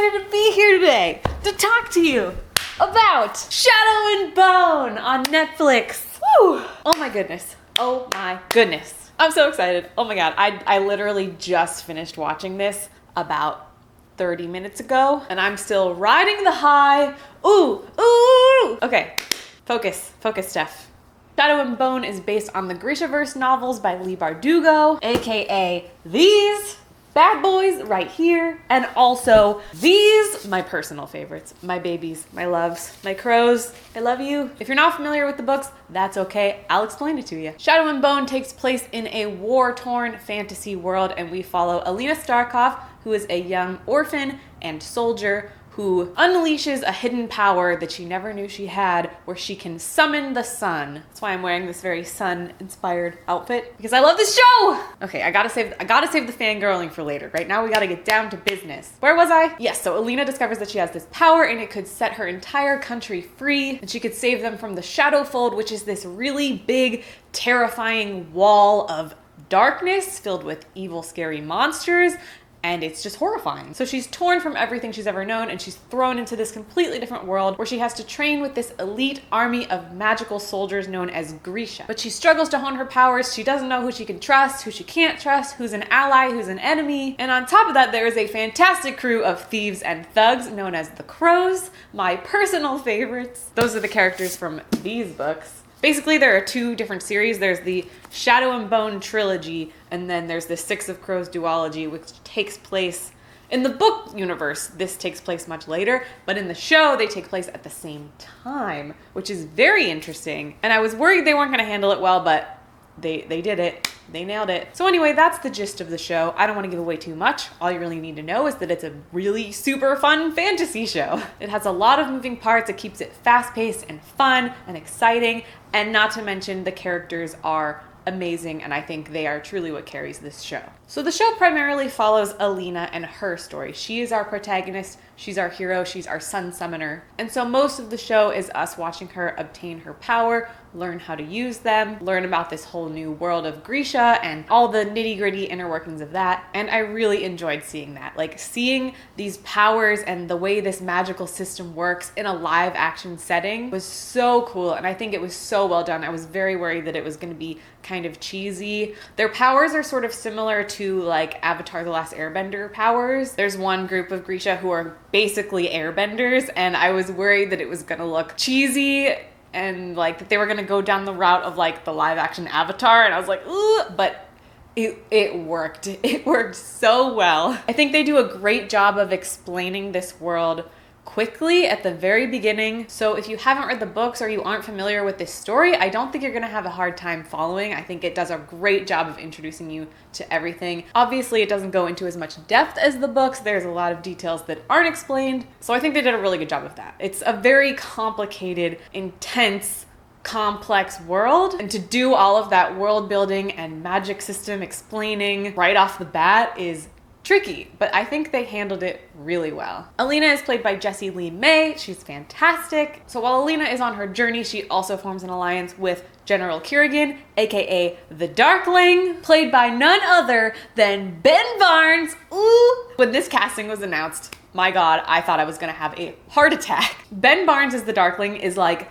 excited to be here today to talk to you about Shadow and Bone on Netflix. Woo! Oh my goodness. Oh my goodness. I'm so excited. Oh my god. I literally just finished watching this about 30 minutes ago and I'm still riding the high. Ooh. Okay. Focus, Steph. Shadow and Bone is based on the Grishaverse novels by Leigh Bardugo, aka these bad boys right here, and also these, my personal favorites, my babies, my loves, my crows. I love you. If you're not familiar with the books, that's okay. I'll explain it to you. Shadow and Bone takes place in a war-torn fantasy world, and we follow Alina Starkov, who is a young orphan and soldier who unleashes a hidden power that she never knew she had, where she can summon the sun. That's why I'm wearing this very sun-inspired outfit, because I love this show! Okay, I gotta save the fangirling for later. Right now we gotta get down to business. Where was I? Yes, so Alina discovers that she has this power and it could set her entire country free, and she could save them from the Shadowfold, which is this really big, terrifying wall of darkness filled with evil, scary monsters. And it's just horrifying. So she's torn from everything she's ever known and she's thrown into this completely different world where she has to train with this elite army of magical soldiers known as Grisha. But she struggles to hone her powers. She doesn't know who she can trust, who she can't trust, who's an ally, who's an enemy. And on top of that, there is a fantastic crew of thieves and thugs known as the Crows, my personal favorites. Those are the characters from these books. Basically, there are two different series. There's the Shadow and Bone trilogy, and then there's the Six of Crows duology, which takes place in the book universe. This takes place much later, but in the show, they take place at the same time, which is very interesting. And I was worried they weren't going to handle it well, but they did it. They nailed it. So anyway, that's the gist of the show. I don't want to give away too much. All you really need to know is that it's a really super fun fantasy show. It has a lot of moving parts. It keeps it fast-paced and fun and exciting. And not to mention, the characters are amazing, and I think they are truly what carries this show. So the show primarily follows Alina and her story. She is our protagonist, she's our hero, she's our sun summoner. And so most of the show is us watching her obtain her power, learn how to use them, learn about this whole new world of Grisha and all the nitty-gritty inner workings of that. And I really enjoyed seeing that. Like, seeing these powers and the way this magical system works in a live action setting was so cool, and I think it was so well done. I was very worried that it was going to be kind of cheesy. Their powers are sort of similar to like Avatar: The Last Airbender powers. There's one group of Grisha who are basically airbenders, and I was worried that it was going to look cheesy and like that they were gonna go down the route of like the live action Avatar, and I was like, ooh, but it worked. It worked so well. I think they do a great job of explaining this world quickly at the very beginning. So if you haven't read the books or you aren't familiar with this story, I don't think you're gonna have a hard time following. I think it does a great job of introducing you to everything. Obviously, it doesn't go into as much depth as the books. There's a lot of details that aren't explained. So I think they did a really good job of that. It's a very complicated, intense, complex world, and to do all of that world building and magic system explaining right off the bat is tricky, but I think they handled it really well. Alina is played by Jessie Lee May. She's fantastic. So while Alina is on her journey, she also forms an alliance with General Kerrigan, aka the Darkling, played by none other than Ben Barnes. Ooh! When this casting was announced, my god, I thought I was gonna have a heart attack. Ben Barnes as the Darkling is like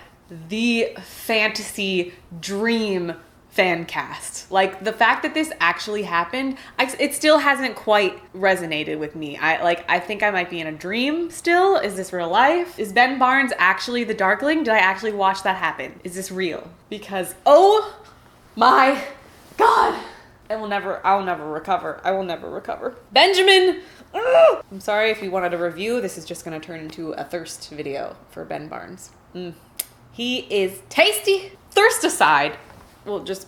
the fantasy dream fan cast. Like, the fact that this actually happened, it still hasn't quite resonated with me. I think I might be in a dream still. Is this real life? Is Ben Barnes actually the Darkling? Did I actually watch that happen? Is this real? Because, oh my god, I'll never recover. I will never recover. Benjamin! Ugh! I'm sorry if you wanted a review. This is just gonna turn into a thirst video for Ben Barnes. He is tasty. Thirst aside, we'll just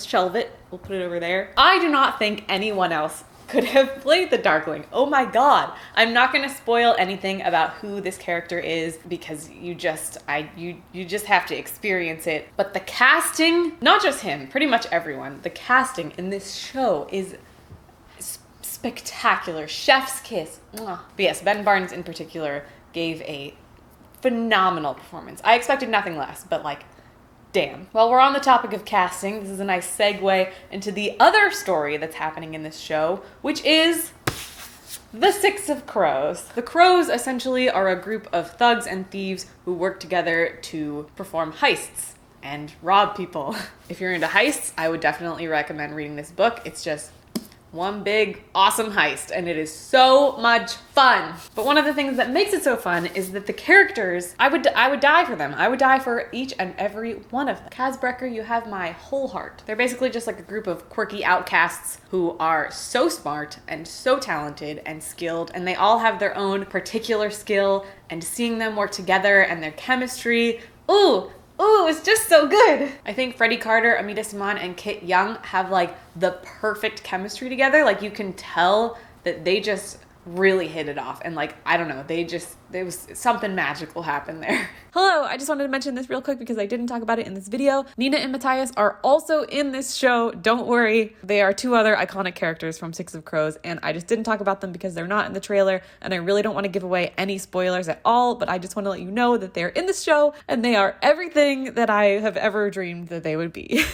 shelve it. We'll put it over there. I do not think anyone else could have played the Darkling. Oh my god. I'm not going to spoil anything about who this character is because you just have to experience it. But the casting, not just him, pretty much everyone, the casting in this show is spectacular. Chef's kiss. Mwah. But yes, Ben Barnes in particular gave a phenomenal performance. I expected nothing less, but like, damn. While we're on the topic of casting, this is a nice segue into the other story that's happening in this show, which is The Six of Crows. The Crows essentially are a group of thugs and thieves who work together to perform heists and rob people. If you're into heists, I would definitely recommend reading this book. It's just one big awesome heist, and it is so much fun. But one of the things that makes it so fun is that the characters, I would die for them. I would die for each and every one of them. Kazbrecker, you have my whole heart. They're basically just like a group of quirky outcasts who are so smart and so talented and skilled, and they all have their own particular skill, and seeing them work together and their chemistry, ooh, it's just so good. I think Freddie Carter, Amita Simon, and Kit Young have like the perfect chemistry together. Like you can tell that they just really hit it off, and like, I don't know, there was something magical happened there. Hello, I just wanted to mention this real quick because I didn't talk about it in this video. Nina and Matthias are also in this show. Don't worry. They are two other iconic characters from Six of Crows, and I just didn't talk about them because they're not in the trailer, and I really don't want to give away any spoilers at all, but I just want to let you know that they're in this show, and they are everything that I have ever dreamed that they would be.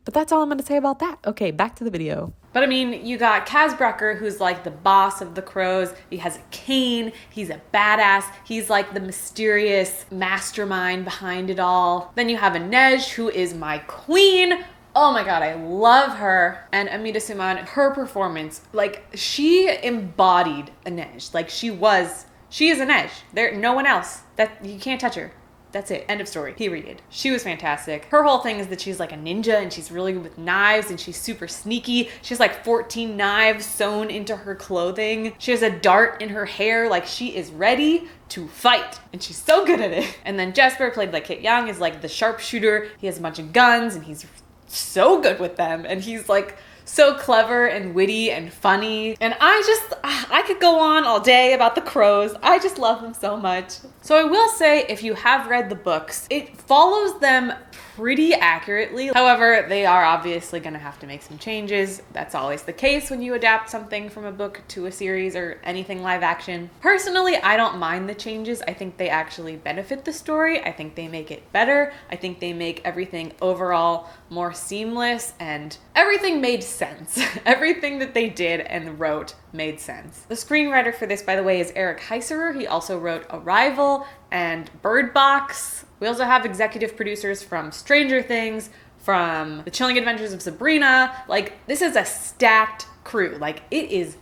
But that's all I'm going to say about that. Okay, back to the video. But I mean, you got Kazbrecker, who's like the boss of the Crows. He has a cane. He's a badass. He's like the mysterious mastermind behind it all. Then you have Inej, who is my queen. Oh my god, I love her. And Amita Simon, her performance, like she embodied Inej. Like she is Inej. There, no one else. That you can't touch her. That's it. End of story. Period. She was fantastic. Her whole thing is that she's like a ninja and she's really good with knives and she's super sneaky. She has like 14 knives sewn into her clothing. She has a dart in her hair. Like she is ready to fight. And she's so good at it. And then Jesper, played by Kit Young, is like the sharpshooter. He has a bunch of guns and he's so good with them. And he's like so clever and witty and funny. And I could go on all day about the Crows. I just love them so much. So I will say, if you have read the books, it follows them pretty accurately. However, they are obviously going to have to make some changes. That's always the case when you adapt something from a book to a series or anything live action. Personally, I don't mind the changes. I think they actually benefit the story. I think they make it better. I think they make everything overall more seamless, and everything made sense. Everything that they did and wrote made sense. The screenwriter for this, by the way, is Eric Heiserer. He also wrote Arrival and Bird Box. We also have executive producers from Stranger Things, from The Chilling Adventures of Sabrina. Like, this is a stacked crew. Like, it's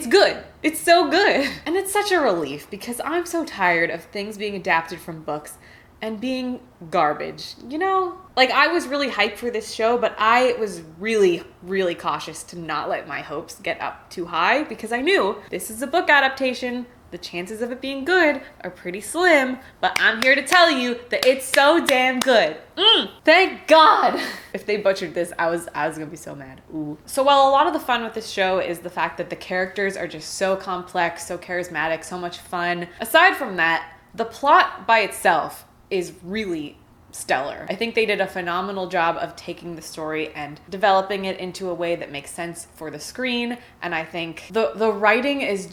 good. It's so good. And it's such a relief because I'm so tired of things being adapted from books and being garbage, you know? Like, I was really hyped for this show, but I was really, really cautious to not let my hopes get up too high because I knew this is a book adaptation. The chances of it being good are pretty slim, but I'm here to tell you that it's so damn good. Thank God. If they butchered this, I was gonna be so mad. Ooh. So while a lot of the fun with this show is the fact that the characters are just so complex, so charismatic, so much fun, aside from that, the plot by itself is really stellar. I think they did a phenomenal job of taking the story and developing it into a way that makes sense for the screen. And I think the writing is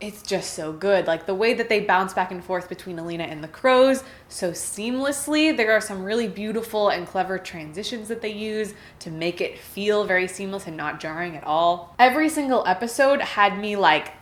it's just so good. Like the way that they bounce back and forth between Alina and the Crows so seamlessly. There are some really beautiful and clever transitions that they use to make it feel very seamless and not jarring at all. Every single episode had me like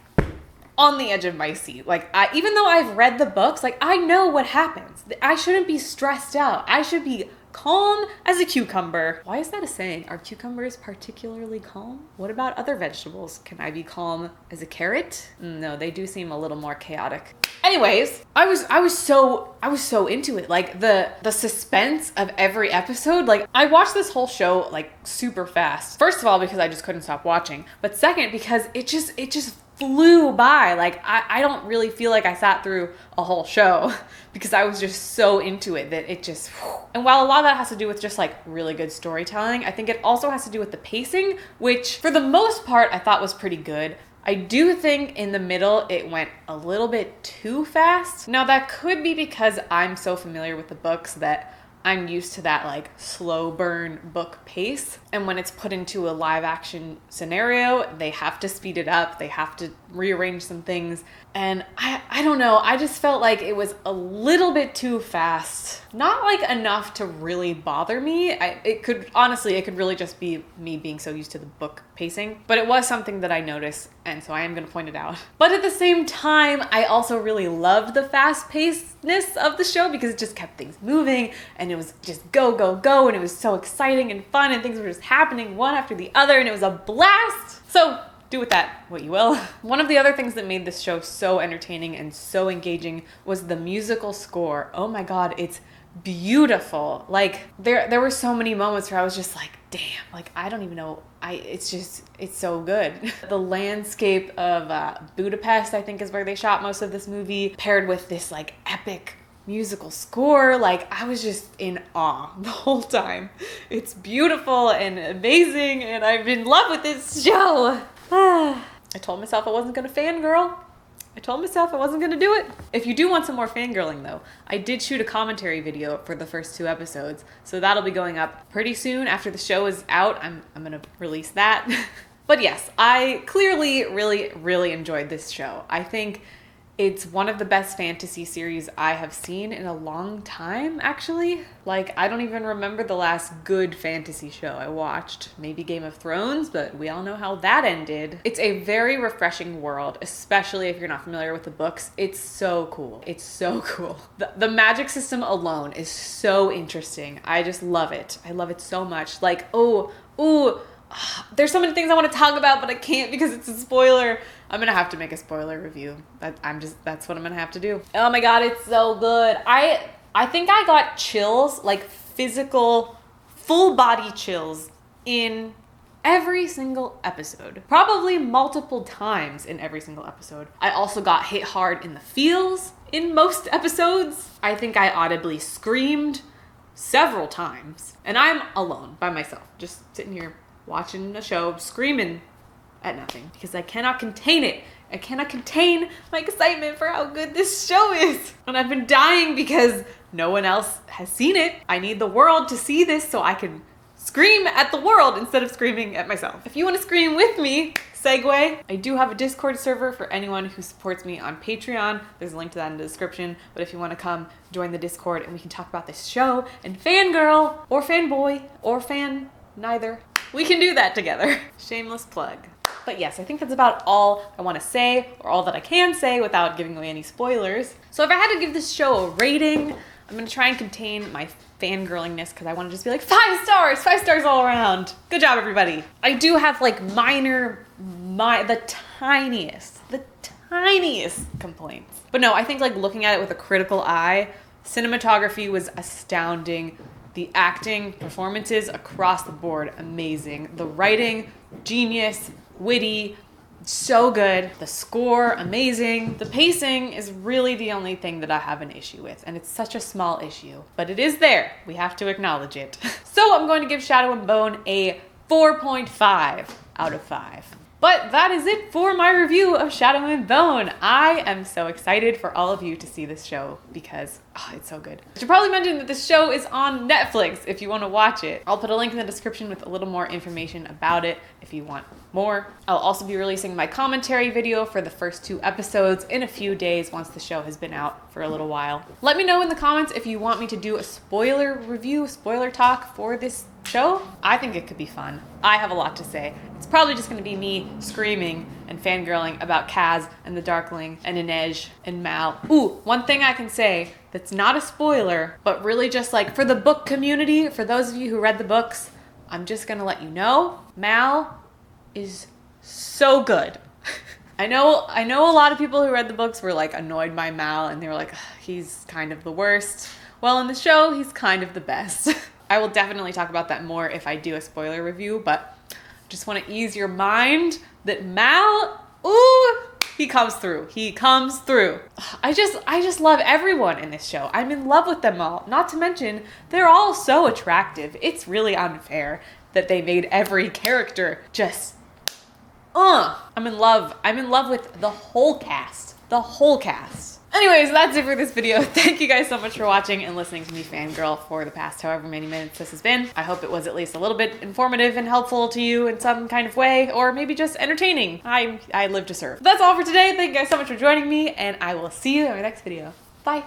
on the edge of my seat. Like, even though I've read the books, like, I know what happens. I shouldn't be stressed out. I should be calm as a cucumber. Why is that a saying? Are cucumbers particularly calm? What about other vegetables? Can I be calm as a carrot? No, they do seem a little more chaotic. Anyways, I was so into it. Like the suspense of every episode. Like I watched this whole show like super fast. First of all, because I just couldn't stop watching. But second, because it just flew by. Like I don't really feel like I sat through a whole show because I was just so into it that it just, and while a lot of that has to do with just like really good storytelling, I think it also has to do with the pacing, which for the most part I thought was pretty good. I do think in the middle it went a little bit too fast. Now that could be because I'm so familiar with the books that I'm used to that like slow burn book pace. And when it's put into a live action scenario, they have to speed it up. They have to rearrange some things. And I don't know. I just felt like it was a little bit too fast. Not like enough to really bother me. It could really just be me being so used to the book pacing. But it was something that I noticed. And so I am going to point it out. But at the same time, I also really loved the fast pacedness of the show because it just kept things moving. And it was just go, go, go. And it was so exciting and fun. And things were just happening one after the other. And it was a blast. So do with that what you will. One of the other things that made this show so entertaining and so engaging was the musical score. Oh my God, it's beautiful. Like there were so many moments where I was just like, damn, like I don't even know. It's so good. The landscape of Budapest, I think, is where they shot most of this movie, paired with this like epic musical score. Like I was just in awe the whole time. It's beautiful and amazing, and I'm in love with this show. I told myself I wasn't gonna fangirl. I told myself I wasn't gonna do it. If you do want some more fangirling though, I did shoot a commentary video for the first 2 episodes, so that'll be going up pretty soon after the show is out. I'm gonna release that. But yes, I clearly really enjoyed this show. I think it's one of the best fantasy series I have seen in a long time, actually. Like, I don't even remember the last good fantasy show I watched. Maybe Game of Thrones, but we all know how that ended. It's a very refreshing world, especially if you're not familiar with the books. It's so cool. It's so cool. The magic system alone is so interesting. I just love it. I love it so much. Like, there's so many things I want to talk about, but I can't because it's a spoiler. I'm gonna have to make a spoiler review. That's what I'm gonna have to do. Oh my God, it's so good. I think I got chills, like physical, full body chills in every single episode. Probably multiple times in every single episode. I also got hit hard in the feels in most episodes. I think I audibly screamed several times. And I'm alone by myself, just sitting here watching a show, screaming at nothing because I cannot contain it. I cannot contain my excitement for how good this show is. And I've been dying because no one else has seen it. I need the world to see this so I can scream at the world instead of screaming at myself. If you want to scream with me, segue, I do have a Discord server for anyone who supports me on Patreon. There's a link to that in the description. But if you want to come join the Discord and we can talk about this show and fangirl or fanboy or fan neither, we can do that together. Shameless plug. But yes, I think that's about all I want to say, or all that I can say without giving away any spoilers. So if I had to give this show a rating, I'm going to try and contain my fangirlingness because I want to just be like 5 stars all around. Good job, everybody. I do have like the tiniest complaints. But no, I think like looking at it with a critical eye, cinematography was astounding. The acting, performances across the board, amazing. The writing, genius, witty, so good. The score, amazing. The pacing is really the only thing that I have an issue with, and it's such a small issue, but it is there. We have to acknowledge it. So I'm going to give Shadow and Bone a 4.5 out of 5. But that is it for my review of Shadow and Bone. I am so excited for all of you to see this show because it's so good. I should probably mention that this show is on Netflix if you want to watch it. I'll put a link in the description with a little more information about it if you want more. I'll also be releasing my commentary video for the first 2 episodes in a few days once the show has been out for a little while. Let me know in the comments if you want me to do a spoiler review, spoiler talk for this show. I think it could be fun. I have a lot to say. It's probably just going to be me screaming and fangirling about Kaz and the Darkling and Inej and Mal. Ooh, one thing I can say that's not a spoiler, but really just like for the book community, for those of you who read the books, I'm just going to let you know, Mal is so good. I know a lot of people who read the books were like annoyed by Mal and they were like, he's kind of the worst. Well, in the show, he's kind of the best. I will definitely talk about that more if I do a spoiler review, but just want to ease your mind that Mal, ooh, he comes through. He comes through. I just love everyone in this show. I'm in love with them all. Not to mention, they're all so attractive. It's really unfair that they made every character just, I'm in love. I'm in love with the whole cast. The whole cast. Anyways, that's it for this video. Thank you guys so much for watching and listening to me fangirl for the past however many minutes this has been. I hope it was at least a little bit informative and helpful to you in some kind of way, or maybe just entertaining. I live to serve. That's all for today. Thank you guys so much for joining me, and I will see you in my next video. Bye.